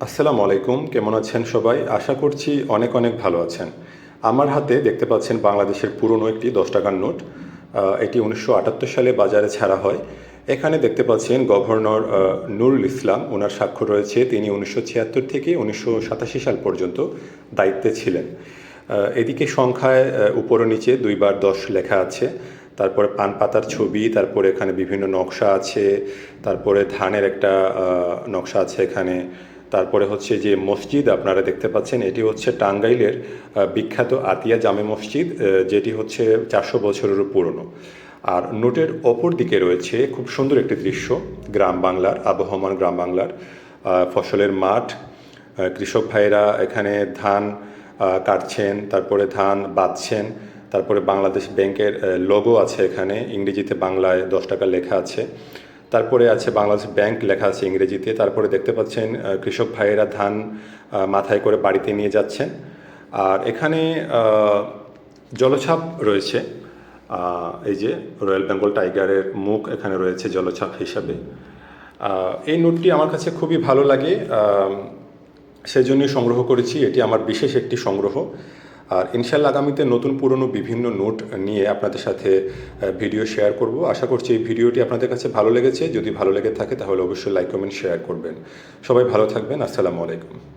আসসালামু আলাইকুম, কেমন আছেন সবাই? আশা করছি অনেক অনেক ভালো আছেন। আমার হাতে দেখতে পাচ্ছেন বাংলাদেশের পুরনো একটি ১০ টাকার নোট। এটি ১৯৭৮ সালে বাজারে ছাড়া হয়। এখানে দেখতে পাচ্ছেন গভর্নর নুরুল ইসলাম, উনার স্বাক্ষর রয়েছে। তিনি ১৯৭৬ থেকে ১৯৮৭ সাল পর্যন্ত দায়িত্বে ছিলেন। এদিকে সংখ্যায় উপর ও নিচে ২ বার ১০ লেখা আছে। তারপরে পান পাতার ছবি, তারপরে এখানে বিভিন্ন নকশা আছে, তারপরে ধানের একটা নকশা আছে এখানে। তারপরে হচ্ছে যে মসজিদ আপনারা দেখতে পাচ্ছেন, এটি হচ্ছে টাঙ্গাইলের বিখ্যাত আতিয়া জামে মসজিদ, যেটি হচ্ছে ৪০০ বছরেরও পুরনো। আর নোটের অপর দিকে রয়েছে খুব সুন্দর একটি দৃশ্য, গ্রাম বাংলার, আবহমান গ্রাম বাংলার ফসলের মাঠ। কৃষক ভাইয়েরা এখানে ধান কাটছেন, তারপরে ধান বাঁধছেন। তারপরে বাংলাদেশ ব্যাংকের লোগো আছে এখানে, ইংরেজিতে বাংলায় ১০ টাকা লেখা আছে। তারপরে আছে বাংলাদেশ ব্যাংক লেখা আছে ইংরেজিতে। তারপরে দেখতে পাচ্ছেন কৃষক ভাইয়েরা ধান মাথায় করে বাড়িতে নিয়ে যাচ্ছেন। আর এখানে জলছাপ রয়েছে। এই যে রয়্যাল বেঙ্গল টাইগারের মুখ এখানে রয়েছে জলছাপ হিসাবে। এই নোটটি আমার কাছে খুবই ভালো লাগে, সেজন্যই সংগ্রহ করেছি। এটি আমার বিশেষ একটি সংগ্রহ। আর ইনশাল্লাহ আগামীতে নতুন পুরনো বিভিন্ন নোট নিয়ে আপনাদের সাথে ভিডিও শেয়ার করব। আশা করছি এই ভিডিওটি আপনাদের কাছে ভালো লেগেছে। যদি ভালো লেগে থাকে তাহলে অবশ্যই লাইক, কমেন্ট, শেয়ার করবেন। সবাই ভালো থাকবেন। আসসালামু আলাইকুম।